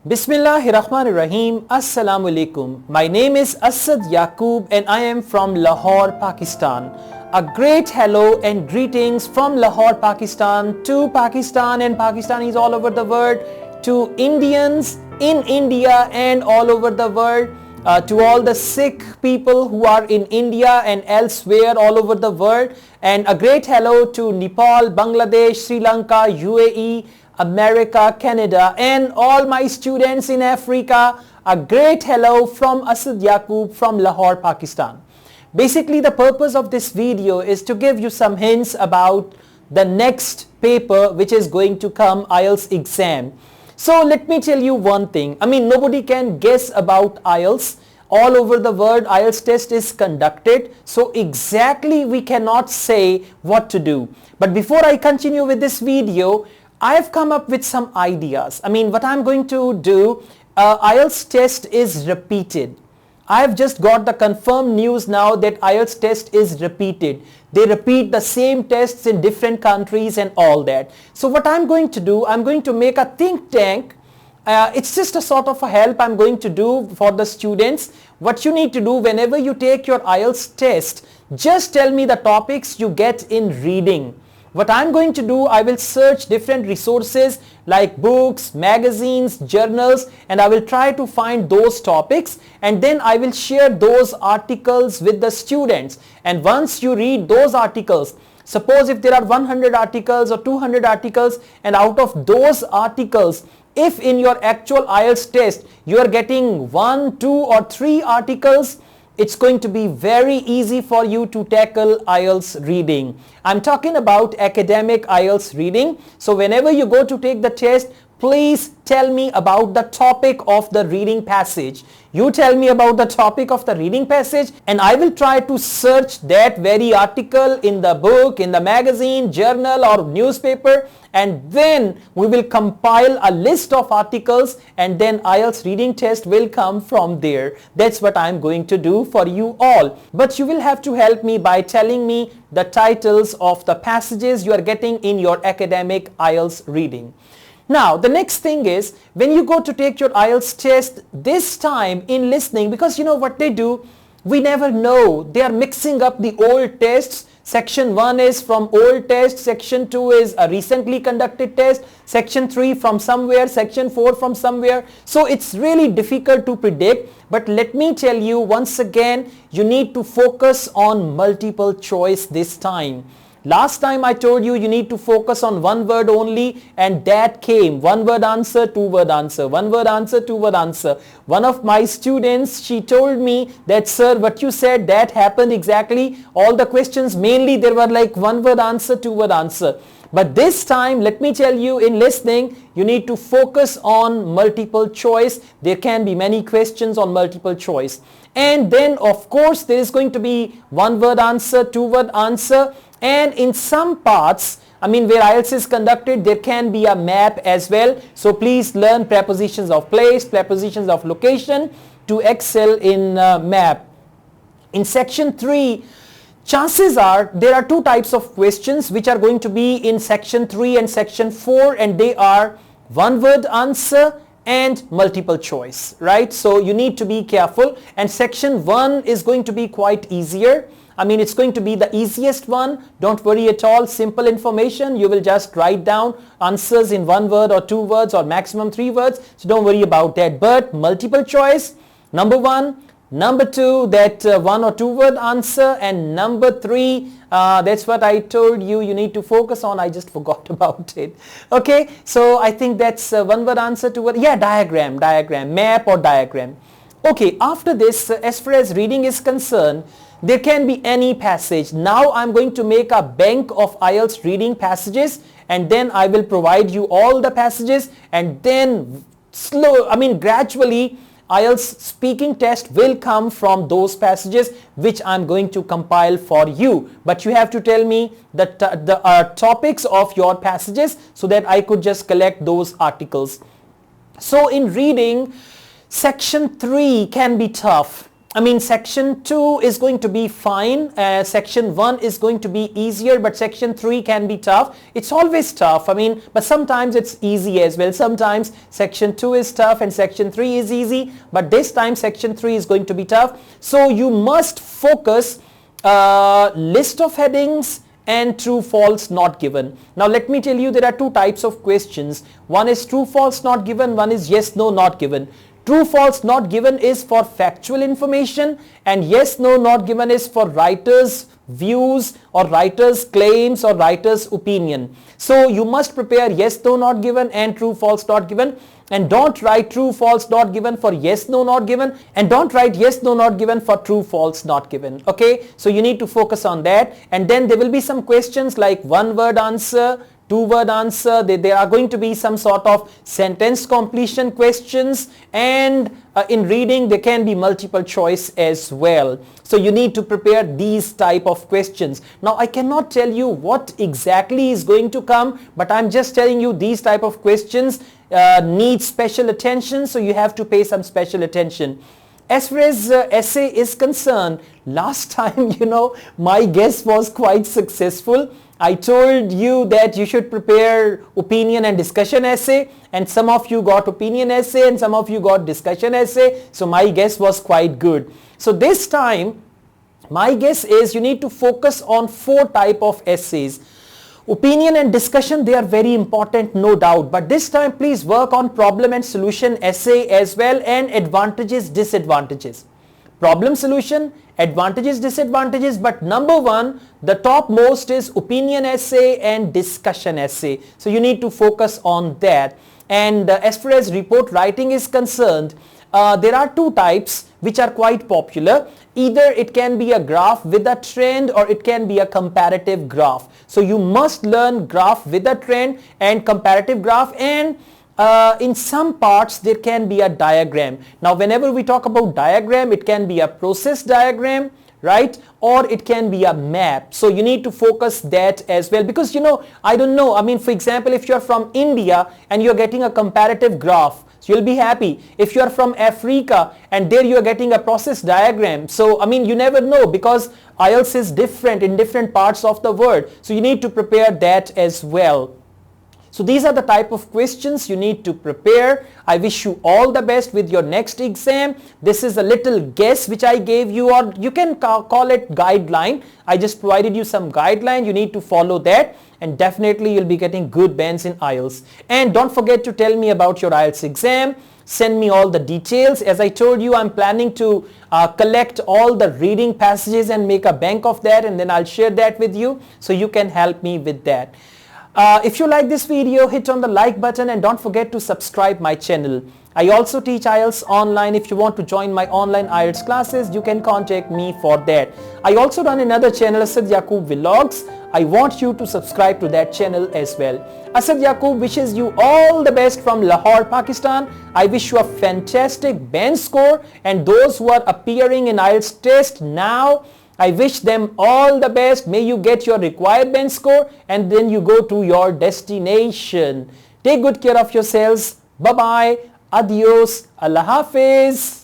Bismillahirrahmanirrahim. Assalamu alaikum. My name is Asad Yaqub and I am from Lahore, Pakistan. A great hello and greetings from Lahore, Pakistan to Pakistan and Pakistanis all over the world, to Indians in India and all over the world, to all the Sikh people who are in India and elsewhere all over the world, and a great hello to Nepal, Bangladesh, Sri Lanka, UAE, America, Canada, and all my students in Africa. A great hello from Asad Yaqub from Lahore, Pakistan. Basically, the purpose of this video is to give you some hints about the next paper which is going to come, IELTS exam. So let me tell you one thing. Nobody can guess about IELTS. All over the world, IELTS test is conducted. So exactly we cannot say what to do. But before I continue with this video, I have come up with some ideas. What I'm going to do, IELTS test is repeated. I have just got the confirmed news now that IELTS test is repeated. They repeat the same tests in different countries and all that. So what I'm going to do, I'm going to make a think tank. It's just a sort of a help I'm going to do for the students. What you need to do whenever you take your IELTS test, just tell me the topics you get in reading. What I'm going to do, I will search different resources like books, magazines, journals, and I will try to find those topics, and then I will share those articles with the students. And once you read those articles, suppose if there are 100 articles or 200 articles, and out of those articles, if in your actual IELTS test you are getting 1, 2 or 3 articles, it's going to be very easy for you to tackle IELTS reading. I'm talking about academic IELTS reading. So whenever you go to take the test, please tell me about the topic of the reading passage. You tell me about the topic of the reading passage and I will try to search that very article in the book, in the magazine, journal or newspaper, and then we will compile a list of articles and then IELTS reading test will come from there. That's what I'm going to do for you all. But you will have to help me by telling me the titles of the passages you are getting in your academic IELTS reading. Now, the next thing is, when you go to take your IELTS test, this time in listening, because you know what they do, we never know. They are mixing up the old tests. Section 1 is from old test, Section 2 is a recently conducted test, Section 3 from somewhere, Section 4 from somewhere. So it's really difficult to predict. But let me tell you once again, you need to focus on multiple choice this time. Last time I told you need to focus on one word only, and that came one word answer, two word answer, one word answer, two word answer. One of my students, she told me that, sir, what you said, that happened exactly. All the questions mainly there were like one word answer, two word answer. But this time, let me tell you, in listening, you need to focus on multiple choice. There can be many questions on multiple choice. And then of course there is going to be one word answer, two word answer. And in some parts, where IELTS is conducted, there can be a map as well. So please learn prepositions of place, prepositions of location to excel in map. In section 3, chances are there are two types of questions which are going to be in section 3 and section 4, and they are one word answer and multiple choice, right? So you need to be careful, and section 1 is going to be quite easier. It's going to be the easiest one. Don't worry at all. Simple information. You will just write down answers in one word or two words or maximum 3 words. So don't worry about that. But multiple choice, number 1. Number 2, that 1 or 2 word answer. And number 3, that's what I told you need to focus on. I just forgot about it. Okay. So I think that's 1 word answer, 2 word. Yeah, diagram, map or diagram. Okay. After this, as far as reading is concerned, there can be any passage. Now I'm going to make a bank of IELTS reading passages, and then I will provide you all the passages, and then gradually IELTS speaking test will come from those passages which I'm going to compile for you. But you have to tell me the topics of your passages so that I could just collect those articles. So in reading, section 3 can be tough. I mean, section 2 is going to be fine. Section 1 is going to be easier, but section 3 can be tough. It's always tough. I mean, but sometimes it's easy as well. Sometimes section 2 is tough and section 3 is easy, but this time section 3 is going to be tough. So you must focus list of headings and true false not given. Now let me tell you, there are two types of questions. One is true false not given, one is yes no not given. True false not given is for factual information, and yes no not given is for writers' views or writers' claims or writers' opinion. So you must prepare yes no not given and true false not given, and don't write true false not given for yes no not given, and don't write yes no not given for true false not given. Okay, so you need to focus on that. And then there will be some questions like one word answer, two-word answer. There are going to be some sort of sentence completion questions, and in reading there can be multiple choice as well. So you need to prepare these type of questions. Now I cannot tell you what exactly is going to come, but I'm just telling you these type of questions need special attention, so you have to pay some special attention. As far as essay is concerned, last time, you know, my guess was quite successful. I told you that you should prepare opinion and discussion essay, and some of you got opinion essay and some of you got discussion essay. So my guess was quite good. So this time my guess is you need to focus on 4 type of essays. Opinion and discussion, they are very important, no doubt, but this time please work on problem and solution essay as well, and advantages, disadvantages. Problem solution, advantages, disadvantages, but number 1, the topmost is opinion essay and discussion essay. So you need to focus on that. And as far as report writing is concerned, there are 2 types which are quite popular. Either it can be a graph with a trend, or it can be a comparative graph. So you must learn graph with a trend and comparative graph, and in some parts there can be a diagram. Now whenever we talk about diagram, it can be a process diagram, right, or it can be a map. So you need to focus that as well, because, you know, I don't know, I mean, for example, if you're from India and you're getting a comparative graph, so you'll be happy. If you're from Africa and there you're getting a process diagram, so I mean, you never know, because IELTS is different in different parts of the world. So you need to prepare that as well. So these are the type of questions you need to prepare. I wish you all the best with your next exam. This is a little guess which I gave you, or you can call it guideline. I just provided you some guideline. You need to follow that, and definitely you'll be getting good bands in IELTS. And don't forget to tell me about your IELTS exam. Send me all the details. As I told you, I'm planning to collect all the reading passages and make a bank of that, and then I'll share that with you, so you can help me with that. If you like this video, hit on the like button, and don't forget to subscribe my channel. I also teach IELTS online. If you want to join my online IELTS classes, you can contact me for that. I also run another channel, Asad Yaqub Vlogs. I want you to subscribe to that channel as well. Asad Yaqub wishes you all the best from Lahore, Pakistan. I wish you a fantastic band score, and those who are appearing in IELTS test now, I wish them all the best. May you get your required band score, and then you go to your destination. Take good care of yourselves. Bye-bye. Adios. Allah Hafiz.